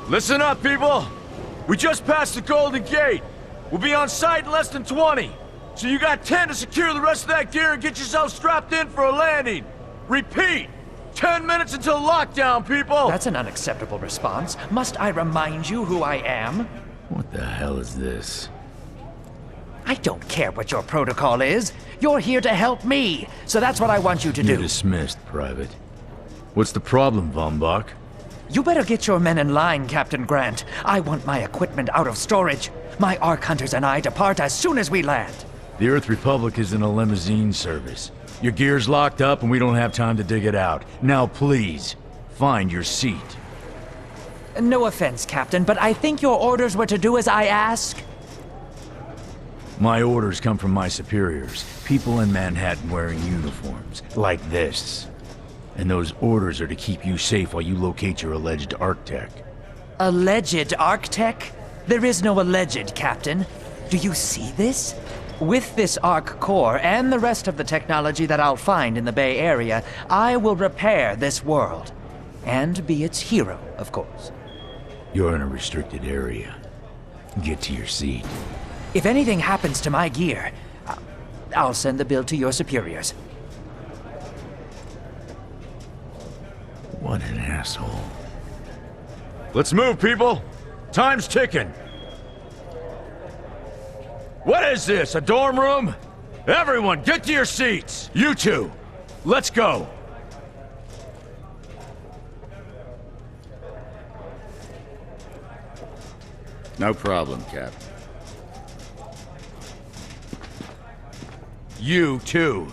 Listen up, people! We just passed the Golden Gate. We'll be on site in less than 20. So you got 10 to secure the rest of that gear and get yourself strapped in for a landing. Repeat! 10 minutes until lockdown, people! That's an unacceptable response. Must I remind you who I am? What the hell is this? I don't care what your protocol is. You're here to help me, so that's what I want you to You're do. dismissed, Private. What's the problem, Von Bach? You better get your men in line, Captain Grant. I want my equipment out of storage. My Ark Hunters and I depart as soon as we land. The Earth Republic is in a limousine service. Your gear's locked up and we don't have time to dig it out. Now please, find your seat. No offense, Captain, but I think your orders were to do as I ask. My orders come from my superiors. People in Manhattan wearing uniforms, like this. And those orders are to keep you safe while you locate your alleged Arctech. Alleged Arctech? There is no alleged, Captain. Do you see this? With this Ark core and the rest of the technology that I'll find in the Bay Area, I will repair this world. And be its hero, of course. You're in a restricted area. Get to your seat. If anything happens to my gear, I'll send the bill to your superiors. What an asshole. Let's move, people! Time's ticking! What is this, a dorm room? Everyone, get to your seats! You two, let's go! No problem, Cap. You too.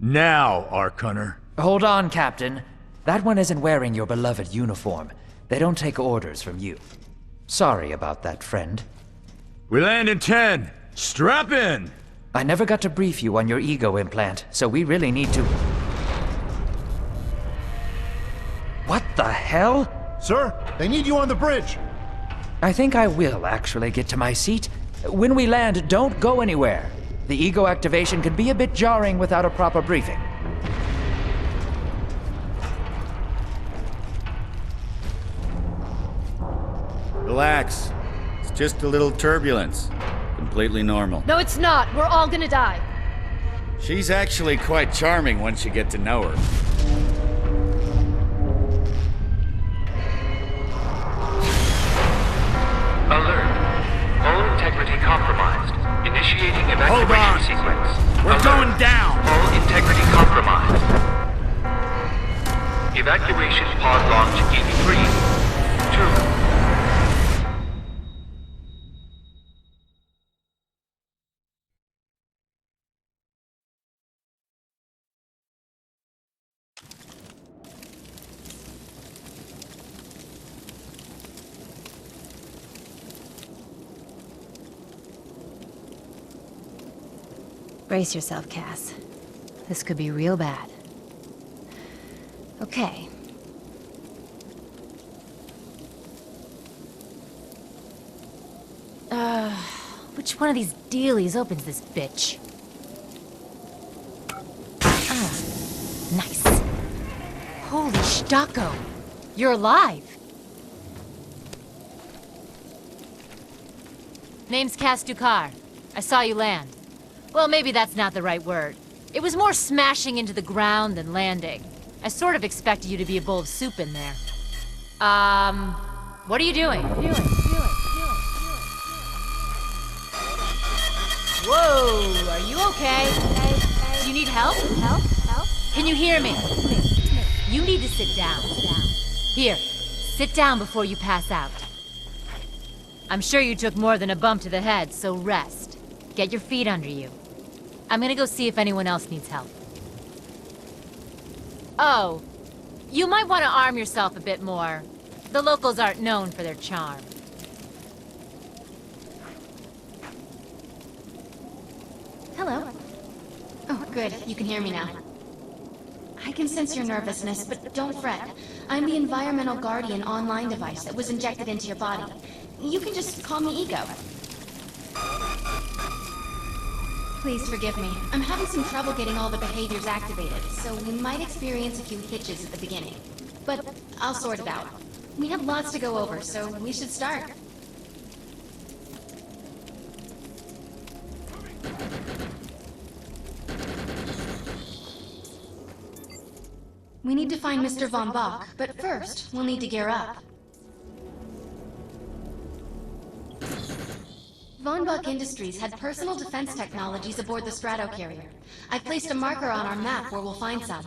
Now, Ark Hunter. Hold on, Captain. That one isn't wearing your beloved uniform. They don't take orders from you. Sorry about that, friend. We land in 10. Strap in! I never got to brief you on your ego implant, so we really need to... What the hell? Sir, they need you on the bridge. I think I will actually get to my seat. When we land, don't go anywhere. The ego activation can be a bit jarring without a proper briefing. Relax. It's just a little turbulence. Completely normal. No, it's not. We're all gonna die. She's actually quite charming once you get to know her. Alert. All integrity compromised. Initiating Hold evacuation on. sequence. We're Alert. going down. All integrity compromised. Evacuation pod launch in 3, 2. Brace yourself, Cass. This could be real bad. Okay. Which one of these dealies opens this bitch? Nice. Holy Stocko! You're alive! Name's Cass Dukar. I saw you land. Well, maybe that's not the right word. It was more smashing into the ground than landing. I sort of expected you to be a bowl of soup in there. What are you doing? Whoa, are you okay? Do you need help? Help? Can you hear me? You need to sit down. Here, Sit down before you pass out. I'm sure you took more than a bump to the head, so rest. Get your feet under you. I'm gonna go see if anyone else needs help. Oh, you might want to arm yourself a bit more. The locals aren't known for their charm. Hello. Oh, good. You can hear me now. I can sense your nervousness, but don't fret. I'm the Environmental Guardian online device that was injected into your body. You can just call me Ego. Please forgive me. I'm having some trouble getting all the behaviors activated, so we might experience a few hitches at the beginning. But I'll sort it out. We have lots to go over, so we should start. We need to find Mr. Von Bach, but first, we'll need to gear up. Von Bach Industries had personal defense technologies aboard the Stratocarrier. I've placed a marker on our map where we'll find some.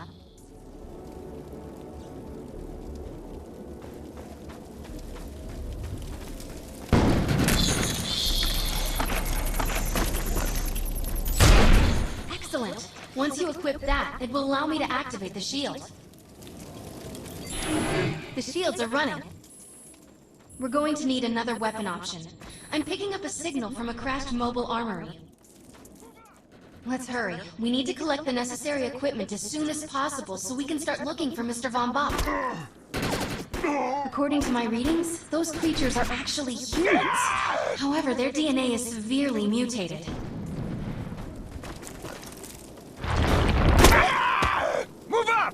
Excellent! Once you equip that, it will allow me to activate the shield. The shields are running. We're going to need another weapon option. I'm picking up a signal from a crashed mobile armory. Let's hurry. We need to collect the necessary equipment as soon as possible so we can start looking for Mr. Von Bach. According to my readings, those creatures are actually humans. However, their DNA is severely mutated. Move up!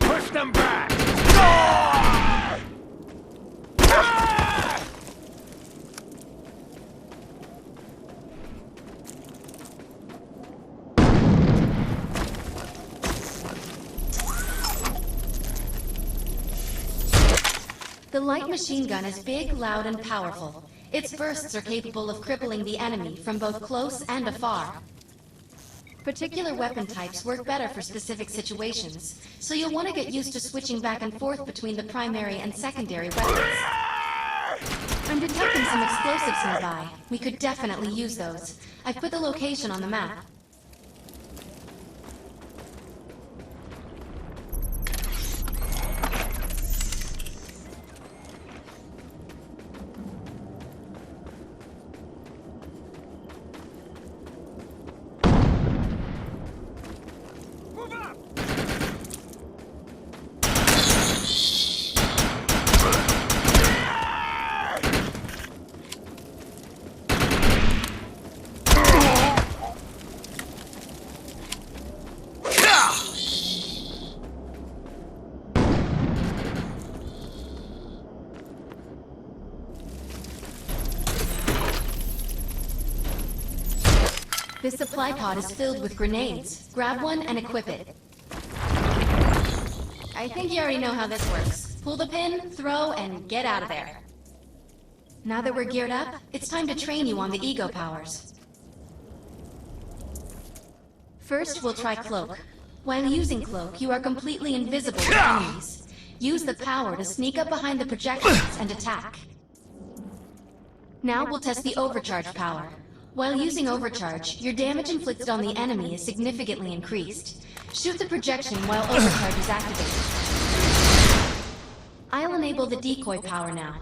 Push them back! The light machine gun is big, loud, and powerful. Its bursts are capable of crippling the enemy from both close and afar. Particular weapon types work better for specific situations, so you'll want to get used to switching back and forth between the primary and secondary weapons. I'm detecting some explosives nearby. We could definitely use those. I've put the location on the map. This supply pod is filled with grenades. Grab one and equip it. I think you already know how this works. Pull the pin, throw, and get out of there. Now that we're geared up, it's time to train you on the ego powers. First, we'll try Cloak. While using Cloak, you are completely invisible to enemies. Use the power to sneak up behind the projections and attack. Now we'll test the Overcharge power. While using Overcharge, your damage inflicted on the enemy is significantly increased. Shoot the projection while Overcharge is activated. I'll enable the Decoy power now.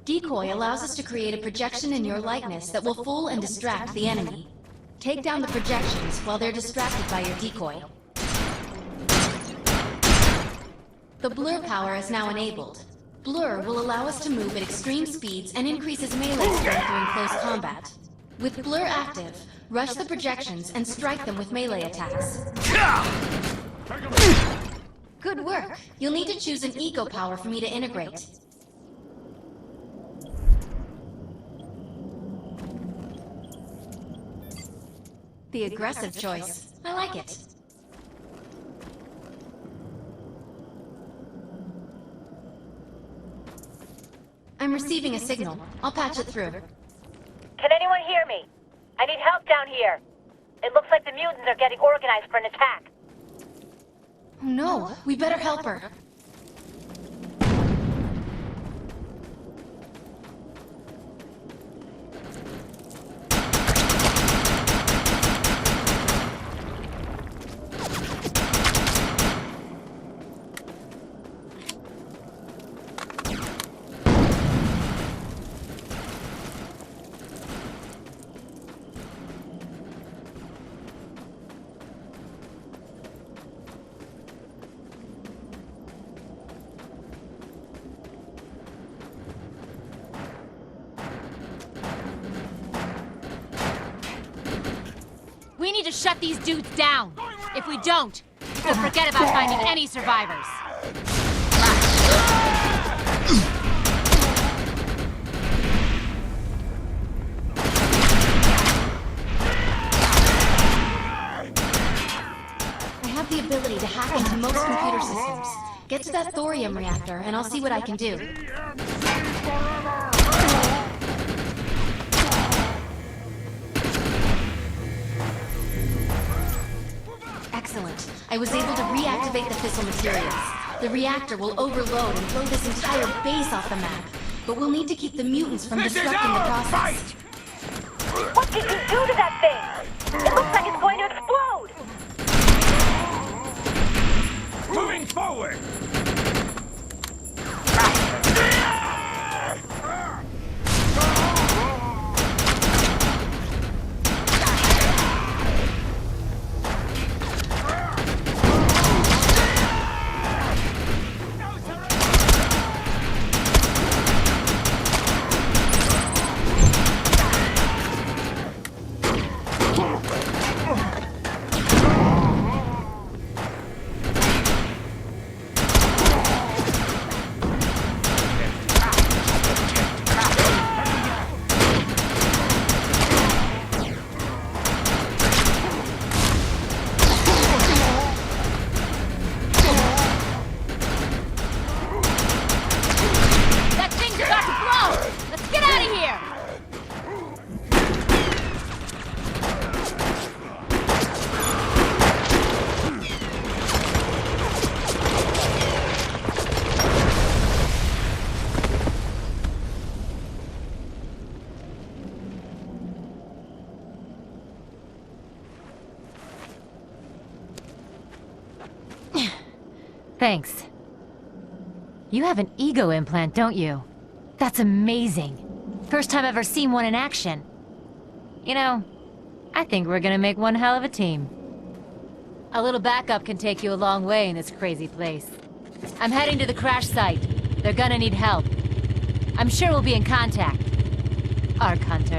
Decoy allows us to create a projection in your likeness that will fool and distract the enemy. Take down the projections while they're distracted by your decoy. The Blur power is now enabled. Blur will allow us to move at extreme speeds and increases melee strength during close combat. With Blur active, rush the projections and strike them with melee attacks. Good work! You'll need to choose an Ego power for me to integrate. The aggressive choice. I like it. I'm receiving a signal. I'll patch it through. Can anyone hear me? I need help down here. It looks like the mutants are getting organized for an attack. Oh no, we better help her. We need to shut these dudes down. If we don't, we'll forget about finding any survivors. I have the ability to hack into most computer systems. Get to that thorium reactor, and I'll see what I can do. Excellent. I was able to reactivate the fissile materials. The reactor will overload and throw this entire base off the map. But we'll need to keep the mutants from disrupting the process. What did you do to that thing? It looks like it's going to explode! Moving forward! Thanks. You have an ego implant, don't you? That's amazing. First time I've ever seen one in action. You know, I think we're gonna make one hell of a team. A little backup can take you a long way in this crazy place. I'm heading to the crash site. They're gonna need help. I'm sure we'll be in contact. Arc Hunter.